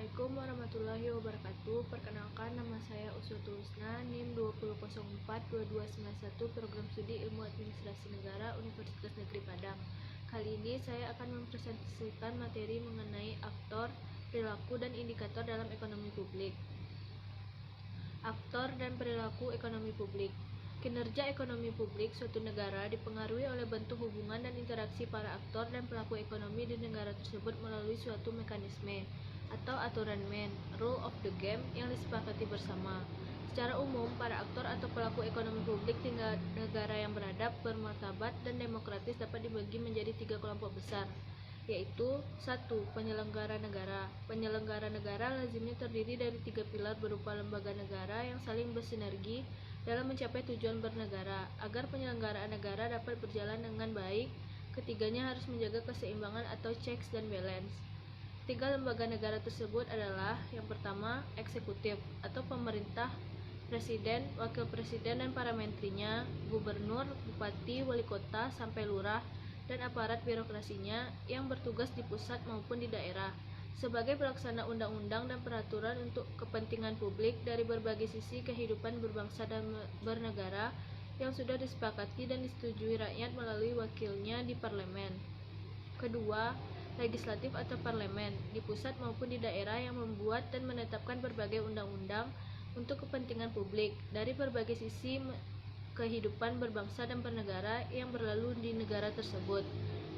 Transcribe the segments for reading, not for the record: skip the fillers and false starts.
Assalamualaikum warahmatullahi wabarakatuh. Perkenalkan, nama saya Uswatul Husna, NIM 20042291, Program Studi Ilmu Administrasi Negara, Universitas Negeri Padang. Kali ini saya akan mempresentasikan materi mengenai aktor, perilaku, dan indikator dalam ekonomi publik. Aktor dan perilaku ekonomi publik. Kinerja ekonomi publik suatu negara dipengaruhi oleh bentuk hubungan dan interaksi para aktor dan pelaku ekonomi di negara tersebut melalui suatu mekanisme atau aturan main, rule of the game, yang disepakati bersama. Secara umum, para aktor atau pelaku ekonomi publik di negara yang beradab, bermartabat, dan demokratis dapat dibagi menjadi 3 kelompok besar, yaitu 1. Penyelenggara negara. Penyelenggara negara lazimnya terdiri dari 3 pilar berupa lembaga negara yang saling bersinergi dalam mencapai tujuan bernegara. Agar penyelenggaraan negara dapat berjalan dengan baik, ketiganya harus menjaga keseimbangan atau checks dan balance. 3 lembaga negara tersebut adalah: yang pertama, eksekutif atau pemerintah, presiden, wakil presiden dan para menterinya, gubernur, bupati, wali kota, sampai lurah, dan aparat birokrasinya yang bertugas di pusat maupun di daerah sebagai pelaksana undang-undang dan peraturan untuk kepentingan publik dari berbagai sisi kehidupan berbangsa dan bernegara yang sudah disepakati dan disetujui rakyat melalui wakilnya di parlemen. Kedua, legislatif atau parlemen di pusat maupun di daerah yang membuat dan menetapkan berbagai undang-undang untuk kepentingan publik dari berbagai sisi kehidupan berbangsa dan bernegara yang berlalu di negara tersebut.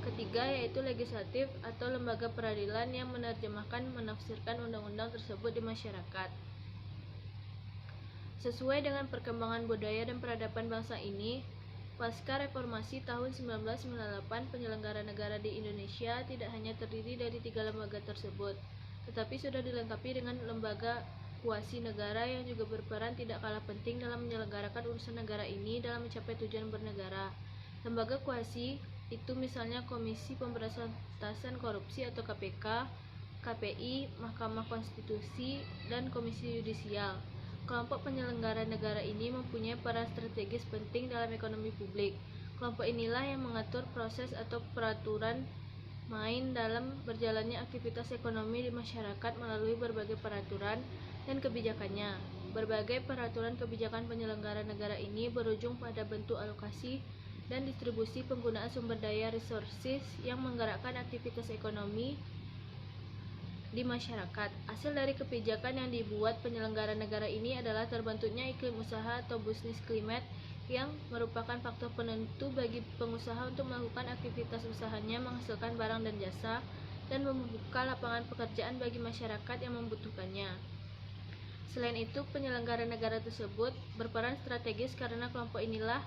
Ketiga, yaitu legislatif atau lembaga peradilan yang menerjemahkan menafsirkan undang-undang tersebut di masyarakat. Sesuai dengan perkembangan budaya dan peradaban bangsa ini, pasca reformasi tahun 1998, penyelenggara negara di Indonesia tidak hanya terdiri dari 3 lembaga tersebut, tetapi sudah dilengkapi dengan lembaga kuasi negara yang juga berperan tidak kalah penting dalam menyelenggarakan urusan negara ini dalam mencapai tujuan bernegara. Lembaga kuasi itu misalnya Komisi Pemberantasan Korupsi atau KPK, KPI, Mahkamah Konstitusi, dan Komisi Yudisial. Kelompok penyelenggara negara ini mempunyai peran strategis penting dalam ekonomi publik. Kelompok inilah yang mengatur proses atau peraturan main dalam berjalannya aktivitas ekonomi di masyarakat melalui berbagai peraturan dan kebijakannya. Berbagai peraturan kebijakan penyelenggara negara ini berujung pada bentuk alokasi dan distribusi penggunaan sumber daya resources yang menggerakkan aktivitas ekonomi di masyarakat. Hasil dari kebijakan yang dibuat penyelenggara negara ini adalah terbentuknya iklim usaha atau business climate yang merupakan faktor penentu bagi pengusaha untuk melakukan aktivitas usahanya, menghasilkan barang dan jasa, dan membuka lapangan pekerjaan bagi masyarakat yang membutuhkannya. Selain itu, penyelenggara negara tersebut berperan strategis karena kelompok inilah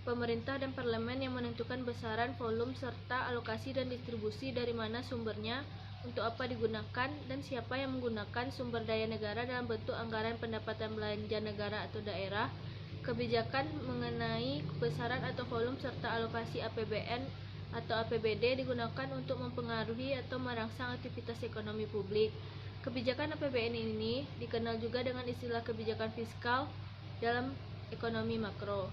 pemerintah dan parlemen yang menentukan besaran, volume, serta alokasi dan distribusi dari mana sumbernya, untuk apa digunakan, dan siapa yang menggunakan sumber daya negara dalam bentuk anggaran pendapatan belanja negara atau daerah. Kebijakan mengenai besaran atau volume serta alokasi APBN atau APBD digunakan untuk mempengaruhi atau merangsang aktivitas ekonomi publik. Kebijakan APBN ini dikenal juga dengan istilah kebijakan fiskal dalam ekonomi makro.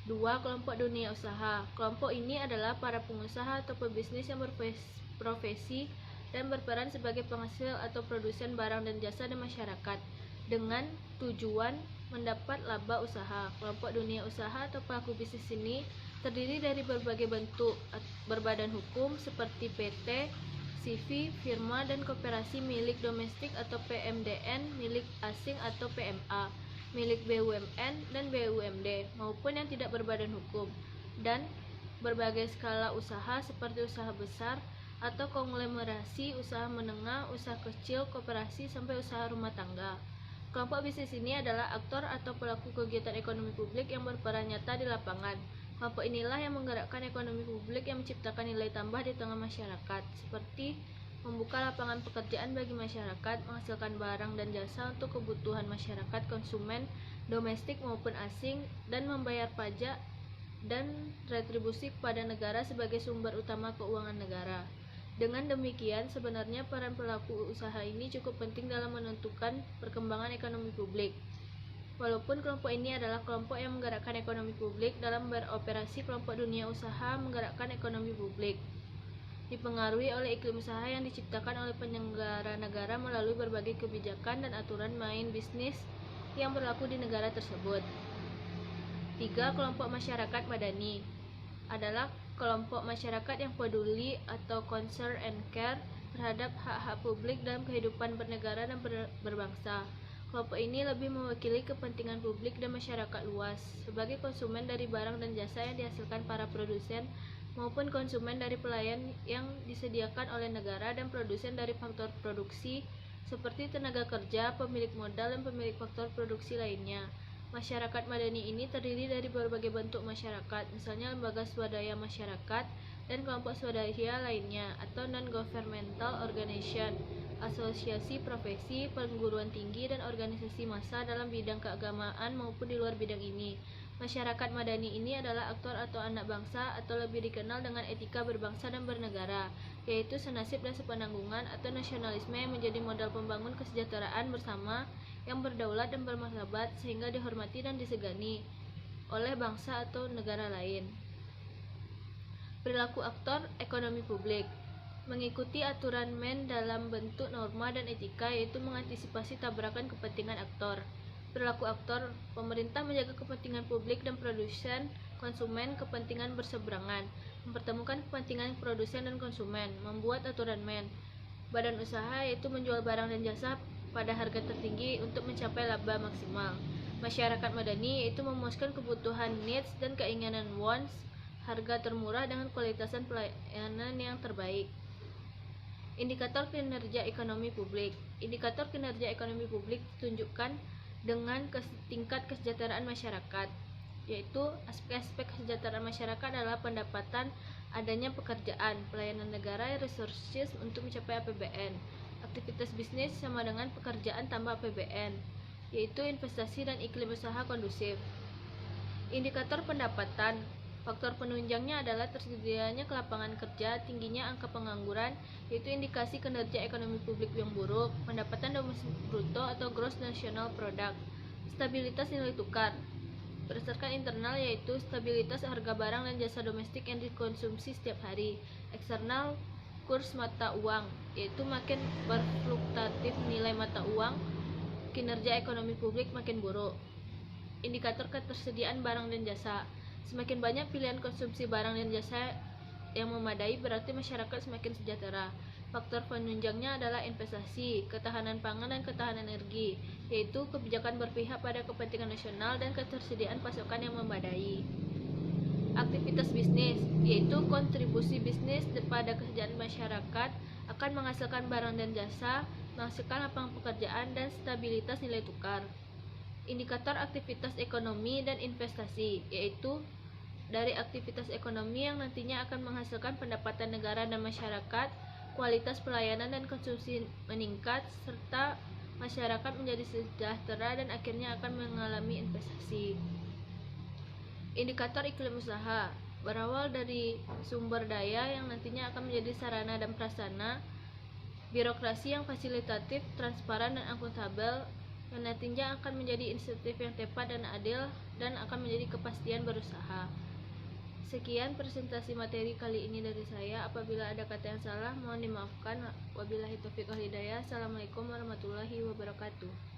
2. Kelompok dunia usaha. Kelompok ini adalah para pengusaha atau pebisnis yang berprofesi dan berperan sebagai penghasil atau produsen barang dan jasa di masyarakat dengan tujuan mendapat laba usaha. Kelompok dunia usaha atau pelaku bisnis ini terdiri dari berbagai bentuk berbadan hukum seperti PT, CV, firma, dan koperasi milik domestik atau PMDN, milik asing atau PMA, milik BUMN dan BUMD, maupun yang tidak berbadan hukum, dan berbagai skala usaha seperti usaha besar atau konglomerasi, usaha menengah, usaha kecil, koperasi, sampai usaha rumah tangga. Kelompok bisnis ini adalah aktor atau pelaku kegiatan ekonomi publik yang berperan nyata di lapangan. Kelompok inilah yang menggerakkan ekonomi publik yang menciptakan nilai tambah di tengah masyarakat, seperti membuka lapangan pekerjaan bagi masyarakat, menghasilkan barang dan jasa untuk kebutuhan masyarakat konsumen domestik maupun asing, dan membayar pajak dan retribusi kepada negara sebagai sumber utama keuangan negara. Dengan demikian, sebenarnya peran pelaku usaha ini cukup penting dalam menentukan perkembangan ekonomi publik. Walaupun kelompok ini adalah kelompok yang menggerakkan ekonomi publik, dalam beroperasi kelompok dunia usaha menggerakkan ekonomi publik. dipengaruhi oleh iklim usaha yang diciptakan oleh penyelenggara negara melalui berbagai kebijakan dan aturan main bisnis yang berlaku di negara tersebut. 3. Kelompok masyarakat madani adalah kelompok masyarakat yang peduli atau concern and care terhadap hak-hak publik dalam kehidupan bernegara dan berbangsa. Kelompok ini lebih mewakili kepentingan publik dan masyarakat luas sebagai konsumen dari barang dan jasa yang dihasilkan para produsen maupun konsumen dari pelayan yang disediakan oleh negara dan produsen dari faktor produksi seperti tenaga kerja, pemilik modal, dan pemilik faktor produksi lainnya. Masyarakat madani ini terdiri dari berbagai bentuk masyarakat, misalnya lembaga swadaya masyarakat dan kelompok swadaya lainnya atau non-governmental organization, asosiasi profesi, perguruan tinggi, dan organisasi massa dalam bidang keagamaan maupun di luar bidang ini. Masyarakat madani ini adalah aktor atau anak bangsa atau lebih dikenal dengan etika berbangsa dan bernegara, yaitu senasib dan sepenanggungan atau nasionalisme yang menjadi modal pembangun kesejahteraan bersama yang berdaulat dan bermartabat sehingga dihormati dan disegani oleh bangsa atau negara lain. Perilaku aktor ekonomi publik mengikuti aturan MEN dalam bentuk norma dan etika, yaitu mengantisipasi tabrakan kepentingan aktor. Perilaku aktor, pemerintah menjaga kepentingan publik dan produsen, konsumen, kepentingan berseberangan, mempertemukan kepentingan produsen dan konsumen, membuat aturan MEN. Badan usaha yaitu menjual barang dan jasa pada harga tertinggi untuk mencapai laba maksimal. Masyarakat madani yaitu memuaskan kebutuhan needs dan keinginan wants, harga termurah dengan kualitas pelayanan yang terbaik. Indikator kinerja ekonomi publik. Indikator kinerja ekonomi publik ditunjukkan dengan tingkat kesejahteraan masyarakat, yaitu aspek-aspek kesejahteraan masyarakat adalah pendapatan, adanya pekerjaan, pelayanan negara, resources untuk mencapai APBN. Aktivitas bisnis sama dengan pekerjaan tambah APBN, yaitu investasi dan iklim usaha kondusif. Indikator pendapatan. Faktor penunjangnya adalah tersedianya kelapangan kerja, tingginya angka pengangguran, yaitu indikasi kinerja ekonomi publik yang buruk, pendapatan domestik bruto atau gross national product. Stabilitas nilai tukar. Berdasarkan internal yaitu stabilitas harga barang dan jasa domestik yang dikonsumsi setiap hari. Eksternal, kurs mata uang, yaitu makin berfluktuatif nilai mata uang, kinerja ekonomi publik makin buruk. Indikator ketersediaan barang dan jasa. Semakin banyak pilihan konsumsi barang dan jasa yang memadai berarti masyarakat semakin sejahtera. Faktor penunjangnya adalah investasi, ketahanan pangan dan ketahanan energi, yaitu kebijakan berpihak pada kepentingan nasional dan ketersediaan pasokan yang memadai. Aktivitas bisnis, yaitu kontribusi bisnis pada kesejahteraan masyarakat akan menghasilkan barang dan jasa, menghasilkan lapangan pekerjaan dan stabilitas nilai tukar. Indikator aktivitas ekonomi dan investasi, yaitu dari aktivitas ekonomi yang nantinya akan menghasilkan pendapatan negara dan masyarakat, kualitas pelayanan dan konsumsi meningkat, serta masyarakat menjadi sejahtera dan akhirnya akan mengalami investasi. Indikator iklim usaha berawal dari sumber daya yang nantinya akan menjadi sarana dan prasarana, birokrasi yang fasilitatif, transparan dan akuntabel, yang nantinya akan menjadi insentif yang tepat dan adil dan akan menjadi kepastian berusaha. Sekian presentasi materi kali ini dari saya. Apabila ada kata yang salah mohon dimaafkan. Wabillahi taufiq wal hidayah. Assalamualaikum warahmatullahi wabarakatuh.